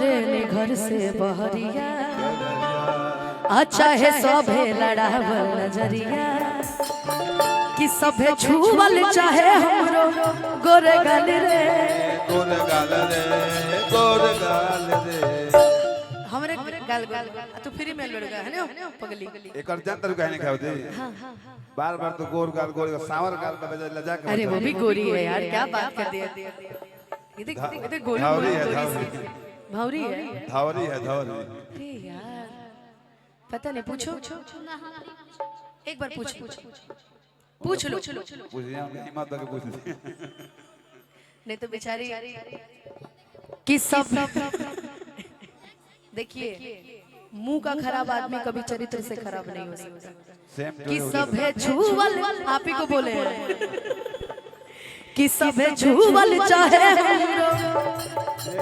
करे घर से बहरिया अच्छा है सभे लड़ावल नजरिया कि सभे छुवल चाहे हमरो गोरे गाल रे गोरे गाल रे गोरे गाल रे हमरे गाल गाल तू फ्री में लड़गा है ना पगली एक और जानतर कहने का होती बार-बार तो गोर गाल सांवर गाल पे लजा के अरे वो भी गोरी है यार क्या बात कर दिया ये देख गोरी धावरी है भावरी है धावरी है धावरी अरे यार पता नहीं पूछो एक बार पूछ लो पूछिए हिम्मत करके पूछ लीजिए नहीं तो बेचारी कि सब देखिए मुंह का खराब आदमी कभी चरित्र से खराब नहीं हो सकता कि सब है छुवल आप ही को बोले हैं कि सब है छुवल चाहे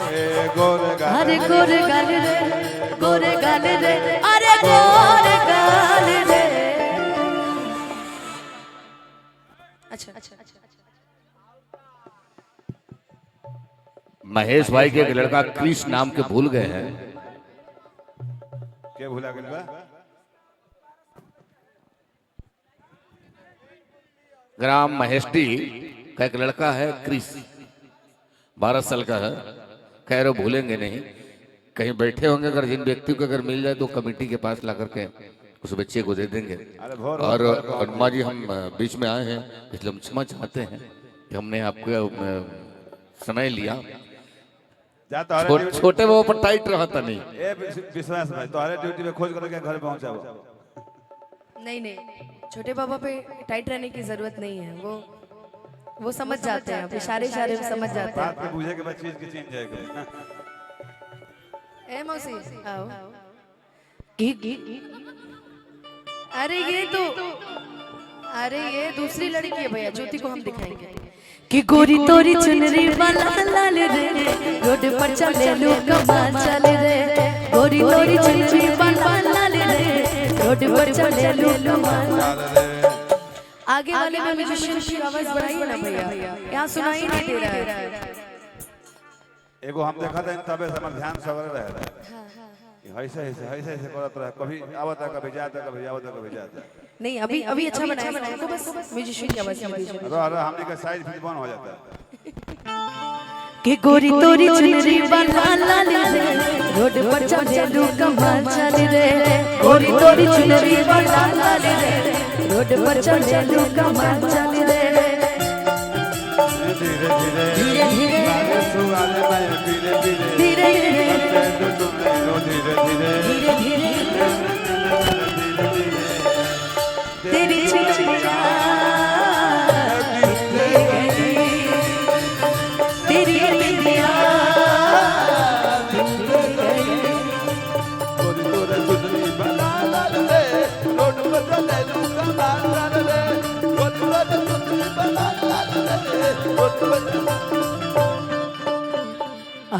अरे गोरे गाल रे गोरे गाल रे अरे गोरे गाल रे अच्छा महेश भाई के एक लड़का क्रिश नाम के भूल गए हैं। क्या भूला गया बा? ग्राम महेशडी का एक लड़का है क्रिश 12 साल का है। कह रहे भूलेंगे नहीं, कहीं बैठे होंगे अगर जिन व्यक्ति को अगर मिल जाए तो कमेटी के पास ला करके उस बच्चे को दे देंगे। और अनुमा जी हम बीच में आए हैं इसलिए हम क्षमा चाहते हैं कि हमने आपको समय लिया। छोटे वो पर टाइट रहा था नहीं विश्वास भाई तुम्हारे ड्यूटी पे खोज करके घर पहुंचा वो नहीं छोटे बाबा पे टाइट रहने की जरूरत नहीं है वो समझ जाते हैं इशारे में समझ जाते हैं बात के बुझे के बाद चीज की चेंज जाएगा ए मौसी आओ अरे ये दूसरी लड़की है भैया ज्योति को हम दिखाएंगे कि गोरी तोरी चुनरी वाला लाल रे रोड पर चले लोग कमाल चल रे गोरी तोरी चुनरी वाला लाल रे रोड पर चले लोग कमाल आगे वाले में म्यूजिशियन की आवाज बढ़ाइए ना भैया यहाँ सुनाई नहीं दे रहा है एगो हम देखा था तबे से हमर ध्यान सवर रहे ऐसे करत रहे कभी आवता कभी जाता कभी आवता कभी जाता नहीं अभी अच्छा बनाया तो बस म्यूजिशियन की आवाज में दीजिए अरे हमने का साइज फिर बंद हो जाता है कि गोरी तोरी चुनरी वाला लाल रे रोड पर चले लोग कमाल चल रे गोरी तोरी चुनरी वाला लाल रे रोड पर चले लोग कमाल चल रे धीरे धीरे सुवाले में धीरे धीरे तेरी चुनरिया तेरी बिंदिया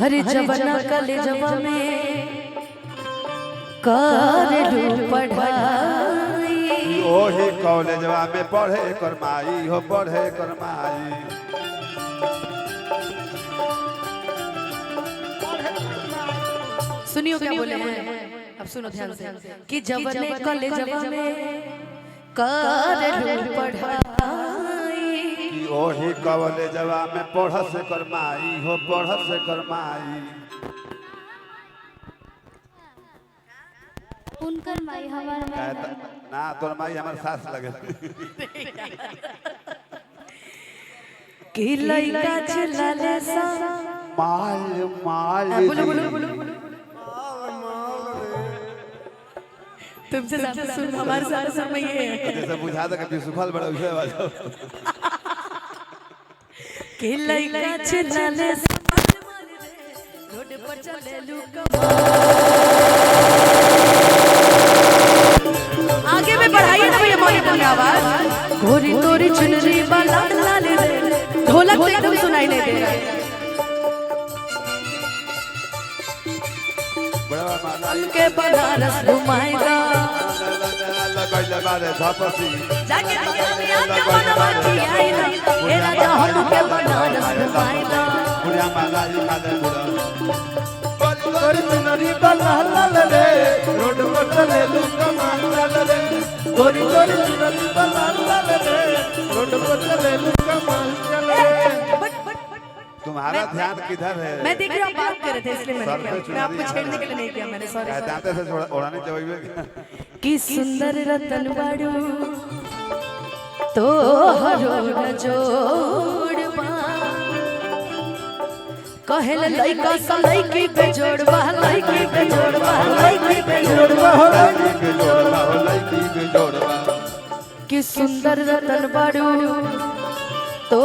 हरे जवाना कले जवा में कर लू पढ़ाई ओही कॉलेजवा में पढ़े करमाई हो पढ़े करमाई सुनियो क्या बोले हैं अब सुनो ध्यान से कि जवाने कॉलेजवा में कर लू पढ़ाई ओही कॉलेजवा में पढ़ से करमाई हो पढ़ से करमाई उनकर माई हमार माई ना तोर माई हमार सास लगे कि लइका चलाले सा माल माल बोलो तुमसे ज्यादा सुन हमारे साथ समय ये है जैसे बुझा था कभी सुखल बड़ा उसे बाजो कि लइका चलाले सा रोड पर चले लू आगे में बढ़ाइए ना भैया मौली की आवाज गोरी तोरी चुनरी वाला लाल रे ढोलक तो एकदम सुनाई नहीं दे रहा है बड़ा माला के बनारस घुमाएगा लगैले बारे झपसी जाके दुनिया के बनवा की आईना ए राजा हम के बनारस घुमाएगा बुढ़िया माला ई काले बुढ़ा तोरी चुनरी वाला लाल रे रोड पर चले लू कमाल चल रे गोरी तोरी चुनरी वाला लाल रे रोड पर चले लू कमाल चल रे तुम्हारा ध्यान किधर है मैं देख रही हूँ आप बात कर रहे थे इसलिए मैंने किया मैं आपको छेड़ने के लिए नहीं किया मैंने सॉरी दांते से उड़ाने चाहिए कि सुंदर रतन बाड़ू तो हरो न जोड़बा कहल लइका सा लइकी पे जोड़बा लइकी पे जोड़बा लइकी पे जोड़बा कि सुंदर रतन बाड़ू तो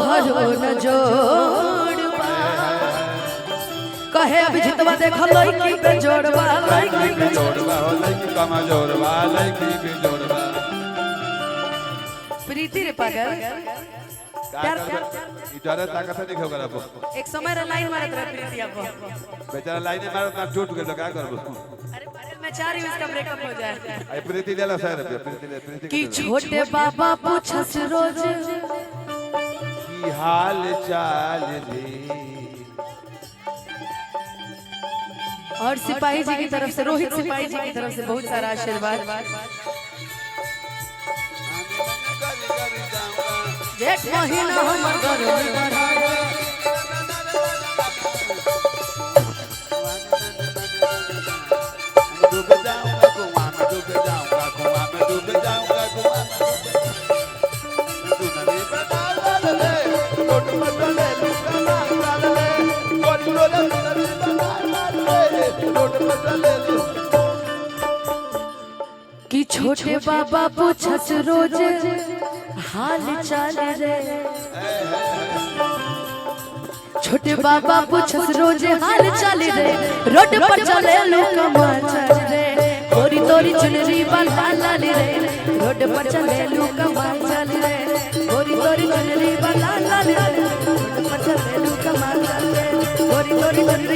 हरो न जोड़बा कहे अभिजितवा देखो लइकी पे जोड़बा लइकी पे जोड़बा हो लइकी कमा जोड़बा लइकी पे जोड़बा प्रीति रे पागल प्यार इधर ताकत नहीं होगा अब एक समय रे लाइन मारत रहे प्रीति अब बेचारा लाइन मारत ना टूट गेल तो क्या करबो अरे मैं चाह रही हूं इसका ब्रेकअप हो जाए आई प्रीति देला सर प्रीति कि छोटे बाबा पूछस रोज की हाल चाल रे और सिपाही जी की तरफ से रोहित सिपाही जी की तरफ से बहुत सारा आशीर्वाद जेठ महीना हमर घर में बढ़ावे डूब जाऊंगा कुआं में डूब जाऊंगा कुआं में डूब जाऊंगा कुआं में सुनरी बना ले रोड पर चले लुका मार ले गोरी रोड सुनरी बना ले रोड पर चले कि छोटे बाबा पूछस रोज हाल चाल रे छोटे बाबा पूछस रोज हाल चाल रे रोड पर चले लोग माचल रे गोरी तोरी चुनरी वाला लाल रे रोड पर चले लोग माचल रे गोरी तोरी चुनरी वाला लाल रे रोड पर चले लोग माचल रे गोरी तोरी चुनरी